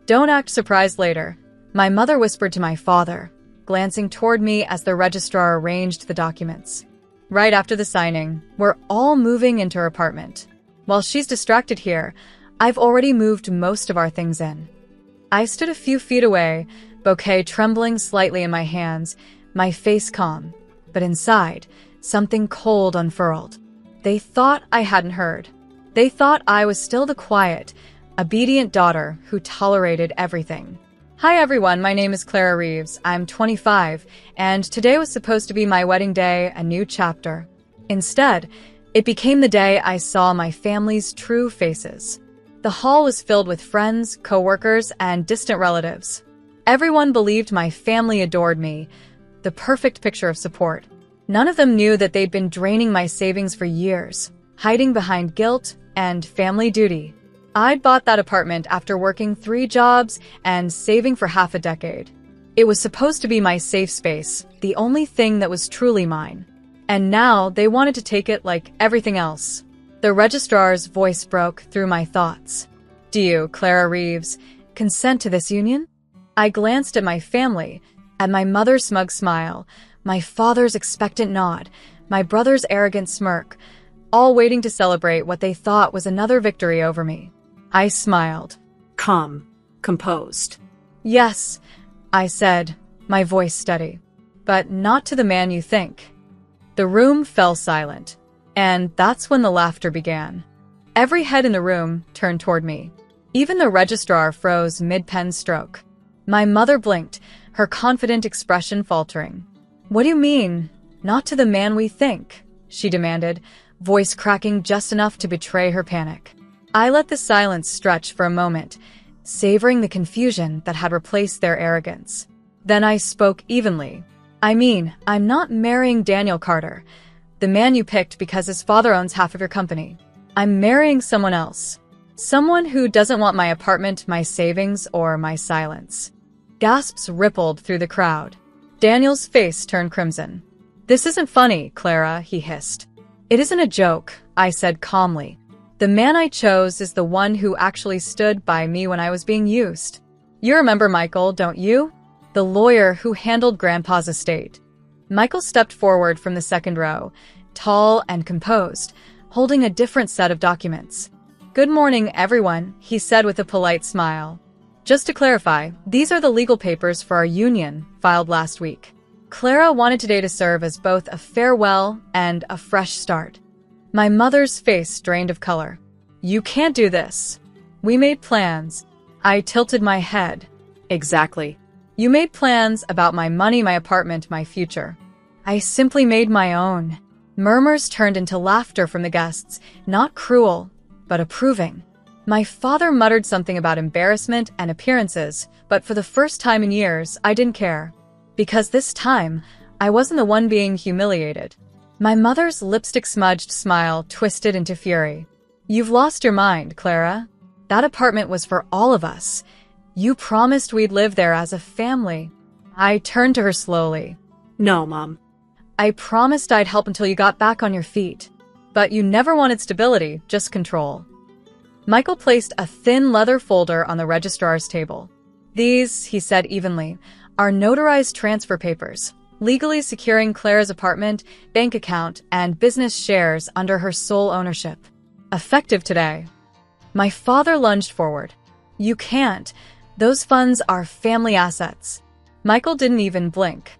Don't act surprised later, my mother whispered to my father, glancing toward me as the registrar arranged the documents. Right after the signing, we're all moving into her apartment. While she's distracted here, I've already moved most of our things in. I stood a few feet away, bouquet trembling slightly in my hands, my face calm. But inside, something cold unfurled. They thought I hadn't heard. They thought I was still the quiet, obedient daughter who tolerated everything. Hi everyone, my name is Clara Reeves. I'm 25, and today was supposed to be my wedding day, a new chapter. Instead, it became the day I saw my family's true faces. The hall was filled with friends, coworkers, and distant relatives. Everyone believed my family adored me, the perfect picture of support. None of them knew that they'd been draining my savings for years, hiding behind guilt and family duty. I'd bought that apartment after working 3 jobs and saving for half a decade. It was supposed to be my safe space, the only thing that was truly mine. And now they wanted to take it like everything else. The registrar's voice broke through my thoughts. Do you, Clara Reeves, consent to this union? I glanced at my family, at my mother's smug smile, my father's expectant nod, my brother's arrogant smirk, all waiting to celebrate what they thought was another victory over me. I smiled. Calm, composed. Yes, I said, my voice steady. But not to the man you think. The room fell silent, and that's when the laughter began. Every head in the room turned toward me. Even the registrar froze mid-pen stroke. My mother blinked, her confident expression faltering. What do you mean, not to the man we think? She demanded, voice cracking just enough to betray her panic. I let the silence stretch for a moment, savoring the confusion that had replaced their arrogance. Then I spoke evenly. I mean, I'm not marrying Daniel Carter, the man you picked because his father owns half of your company. I'm marrying someone else. Someone who doesn't want my apartment, my savings, or my silence. Gasps rippled through the crowd. Daniel's face turned crimson. This isn't funny, Clara, he hissed. It isn't a joke, I said calmly. The man I chose is the one who actually stood by me when I was being used. You remember Michael, don't you? The lawyer who handled Grandpa's estate. Michael stepped forward from the second row, tall and composed, holding a different set of documents. Good morning, everyone, he said with a polite smile. Just to clarify, these are the legal papers for our union, filed last week. Clara wanted today to serve as both a farewell and a fresh start. My mother's face drained of color. You can't do this. We made plans. I tilted my head. Exactly. You made plans about my money, my apartment, my future. I simply made my own. Murmurs turned into laughter from the guests, not cruel, but approving. My father muttered something about embarrassment and appearances, but for the first time in years, I didn't care. Because this time, I wasn't the one being humiliated. My mother's lipstick-smudged smile twisted into fury. You've lost your mind, Clara. That apartment was for all of us. You promised we'd live there as a family. I turned to her slowly. No, Mom. I promised I'd help until you got back on your feet. But you never wanted stability, just control. Michael placed a thin leather folder on the registrar's table. These, he said evenly, are notarized transfer papers, legally securing Clara's apartment, bank account, and business shares under her sole ownership. Effective today. My father lunged forward. You can't. Those funds are family assets. Michael didn't even blink.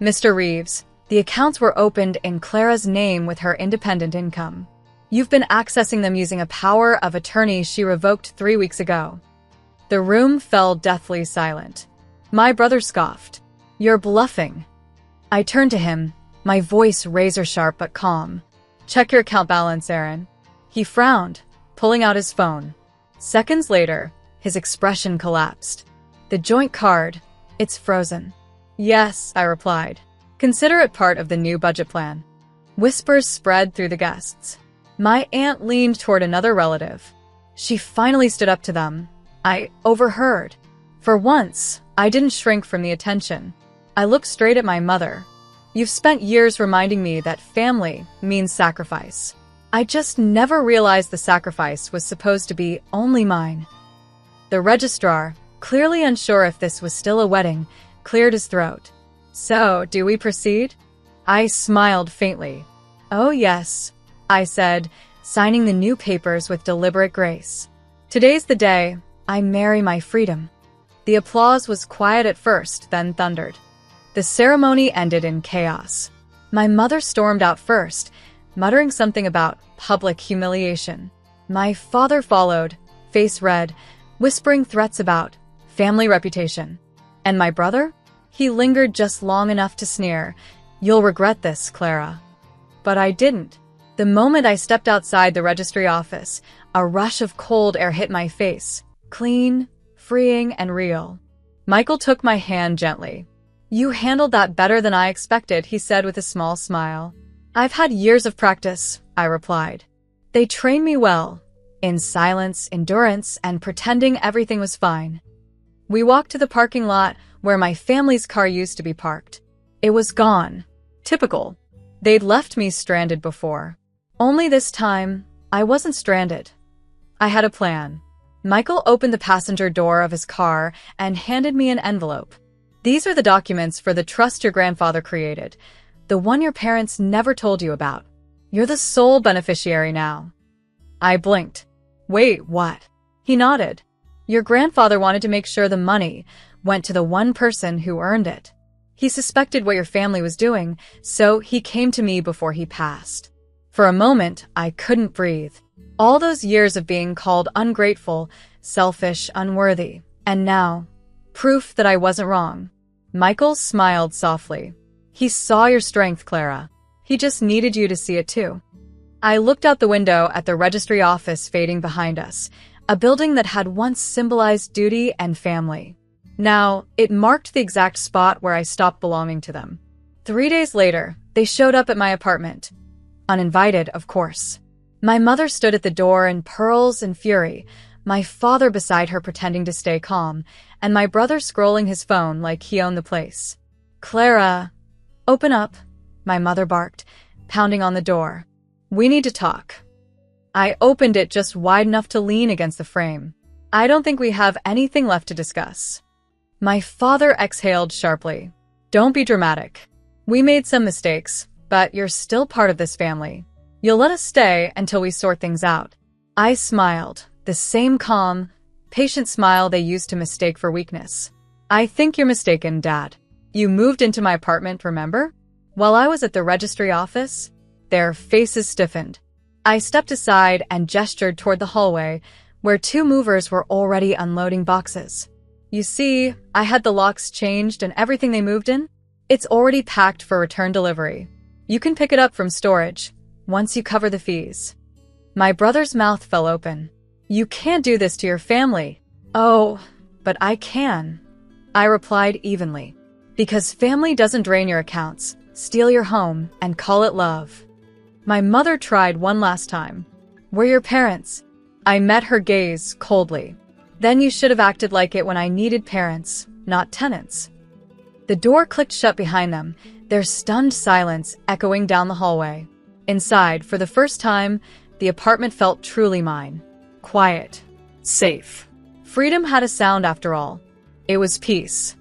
Mr. Reeves, the accounts were opened in Clara's name with her independent income. You've been accessing them using a power of attorney she revoked 3 weeks ago. The room fell deathly silent. My brother scoffed. You're bluffing. I turned to him, my voice razor-sharp but calm. Check your account balance, Aaron. He frowned, pulling out his phone. Seconds later, his expression collapsed. The joint card, it's frozen. Yes, I replied. Consider it part of the new budget plan. Whispers spread through the guests. My aunt leaned toward another relative. She finally stood up to them. I overheard. For once, I didn't shrink from the attention. I looked straight at my mother. You've spent years reminding me that family means sacrifice. I just never realized the sacrifice was supposed to be only mine. The registrar, clearly unsure if this was still a wedding, cleared his throat. So, do we proceed? I smiled faintly. Oh yes, I said, signing the new papers with deliberate grace. Today's the day I marry my freedom. The applause was quiet at first, then thundered. The ceremony ended in chaos. My mother stormed out first, muttering something about public humiliation. My father followed, face red, whispering threats about family reputation. And my brother? He lingered just long enough to sneer, "You'll regret this, Clara." But I didn't. The moment I stepped outside the registry office, a rush of cold air hit my face, clean, freeing, and real. Michael took my hand gently. "You handled that better than I expected," he said with a small smile. "I've had years of practice," I replied. "They trained me well, in silence, endurance, and pretending everything was fine." We walked to the parking lot where my family's car used to be parked. It was gone. Typical. They'd left me stranded before. Only this time, I wasn't stranded. I had a plan. Michael opened the passenger door of his car and handed me an envelope. "These are the documents for the trust your grandfather created, the one your parents never told you about. You're the sole beneficiary now." I blinked. "Wait, what?" He nodded. "Your grandfather wanted to make sure the money went to the one person who earned it. He suspected what your family was doing, so he came to me before he passed." For a moment, I couldn't breathe. All those years of being called ungrateful, selfish, unworthy, and now, proof that I wasn't wrong. Michael smiled softly. "He saw your strength, Clara. He just needed you to see it too." I looked out the window at the registry office fading behind us, a building that had once symbolized duty and family. Now, it marked the exact spot where I stopped belonging to them. 3 days later, they showed up at my apartment. Uninvited, of course. My mother stood at the door in pearls and fury, my father beside her pretending to stay calm, and my brother scrolling his phone like he owned the place. "Clara, open up," my mother barked, pounding on the door. "We need to talk." I opened it just wide enough to lean against the frame. "I don't think we have anything left to discuss." My father exhaled sharply. "Don't be dramatic. We made some mistakes, but you're still part of this family. You'll let us stay until we sort things out." I smiled, the same calm, patient smile they used to mistake for weakness. "I think you're mistaken, Dad. You moved into my apartment, remember?" While I was at the registry office, their faces stiffened. I stepped aside and gestured toward the hallway, where 2 movers were already unloading boxes. "You see, I had the locks changed and everything they moved in. It's already packed for return delivery. You can pick it up from storage, once you cover the fees." My brother's mouth fell open. "You can't do this to your family." "Oh, but I can," I replied evenly. "Because family doesn't drain your accounts, steal your home, and call it love." My mother tried one last time. "We're your parents." I met her gaze coldly. "Then you should have acted like it when I needed parents, not tenants." The door clicked shut behind them, their stunned silence echoing down the hallway. Inside, for the first time, the apartment felt truly mine. Quiet. Safe. Freedom had a sound after all. It was peace.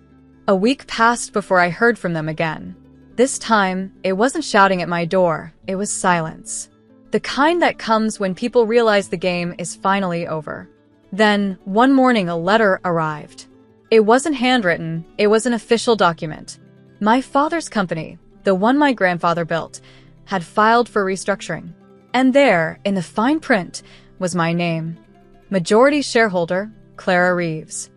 A week passed before I heard from them again. This time, it wasn't shouting at my door, it was silence. The kind that comes when people realize the game is finally over. Then, one morning a letter arrived. It wasn't handwritten, it was an official document. My father's company, the one my grandfather built, had filed for restructuring. And there, in the fine print, was my name. Majority shareholder, Clara Reeves.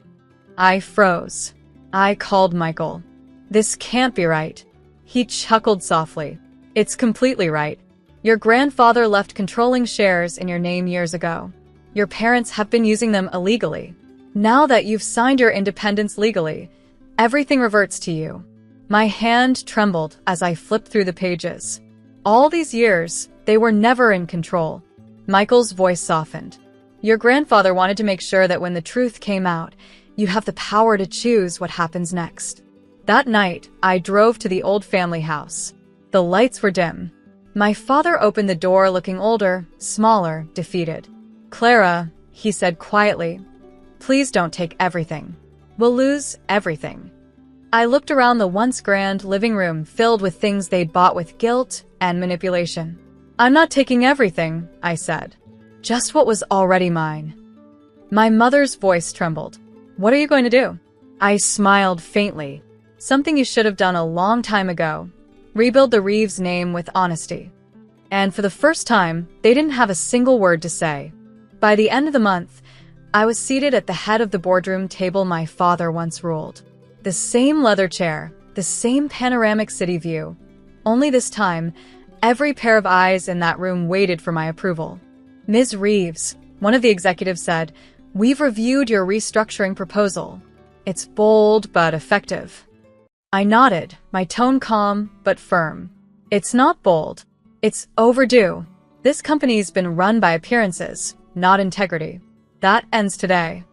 I froze. I called Michael. "This can't be right." He chuckled softly. "It's completely right. Your grandfather left controlling shares in your name years ago. Your parents have been using them illegally. Now that you've signed your independence legally, everything reverts to you." My hand trembled as I flipped through the pages. All these years, they were never in control. Michael's voice softened. "Your grandfather wanted to make sure that when the truth came out, you have the power to choose what happens next." That night, I drove to the old family house. The lights were dim. My father opened the door looking older, smaller, defeated. "Clara," he said quietly, "please don't take everything. We'll lose everything. I looked around the once grand living room filled with things they'd bought with guilt and manipulation. I'm not taking everything, I said. Just what was already mine. My mother's voice trembled. What are you going to do? I smiled faintly. Something you should have done a long time ago. Rebuild the Reeves name with honesty. And for the first time, they didn't have a single word to say. By the end of the month, I was seated at the head of the boardroom table my father once ruled. The same leather chair, the same panoramic city view. Only this time, every pair of eyes in that room waited for my approval. Ms. Reeves, one of the executives said, "We've reviewed your restructuring proposal. It's bold but effective." I nodded, my tone calm but firm. It's not bold. It's overdue. This company's been run by appearances, not integrity. That ends today.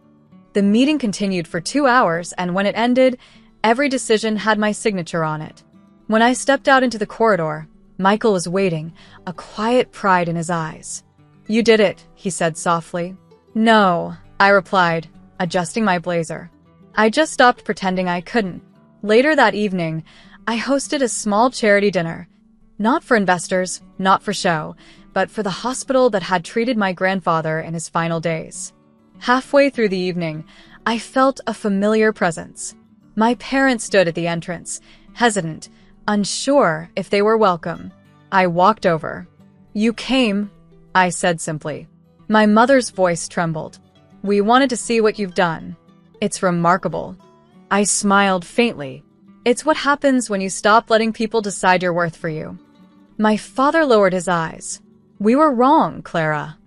The meeting continued for 2 hours, and when it ended, every decision had my signature on it. When I stepped out into the corridor, Michael was waiting, a quiet pride in his eyes. "You did it," he said softly. "No," I replied, adjusting my blazer. I just stopped pretending I couldn't. Later that evening, I hosted a small charity dinner. Not for investors, not for show, but for the hospital that had treated my grandfather in his final days. Halfway through the evening, I felt a familiar presence. My parents stood at the entrance, hesitant, unsure if they were welcome. I walked over. "You came," I said simply. My mother's voice trembled. "We wanted to see what you've done. It's remarkable." I smiled faintly. It's what happens when you stop letting people decide your worth for you. My father lowered his eyes. "We were wrong, Clara."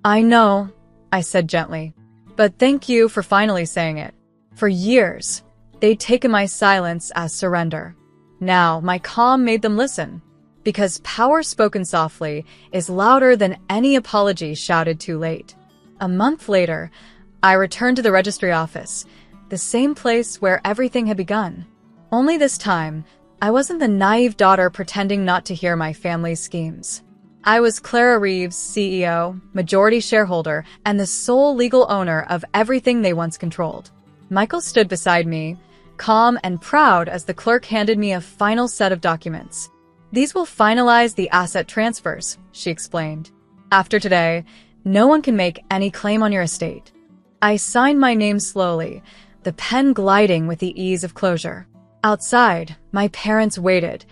"I know," I said gently. "But thank you for finally saying it." For years, they'd taken my silence as surrender. Now, my calm made them listen. Because power spoken softly is louder than any apology shouted too late. A month later, I returned to the registry office, the same place where everything had begun. Only this time, I wasn't the naive daughter pretending not to hear my family's schemes. I was Clara Reeves, CEO, majority shareholder, and the sole legal owner of everything they once controlled. Michael stood beside me, calm and proud as the clerk handed me a final set of documents. "These will finalize the asset transfers," she explained. "After today, no one can make any claim on your estate." I signed my name slowly, the pen gliding with the ease of closure. Outside, my parents waited,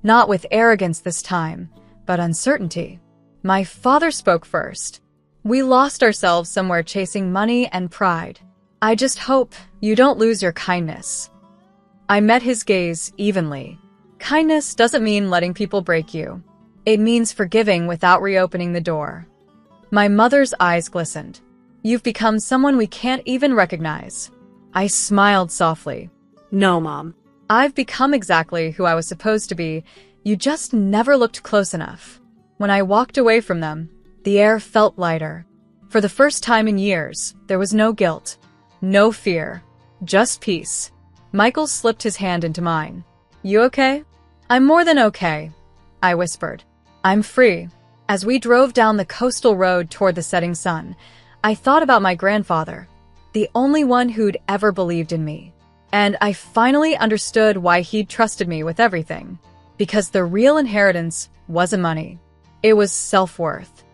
not with arrogance this time, but uncertainty. My father spoke first. "We lost ourselves somewhere chasing money and pride. I just hope you don't lose your kindness." I met his gaze evenly. Kindness doesn't mean letting people break you. It means forgiving without reopening the door. My mother's eyes glistened. "You've become someone we can't even recognize." I smiled softly. No, Mom. "I've become exactly who I was supposed to be. You just never looked close enough." When I walked away from them, the air felt lighter. For the first time in years, there was no guilt, no fear, just peace. Michael slipped his hand into mine. "You okay?" "I'm more than okay," I whispered. "I'm free." As we drove down the coastal road toward the setting sun, I thought about my grandfather, the only one who'd ever believed in me. And I finally understood why he'd trusted me with everything. Because the real inheritance wasn't money. It was self-worth.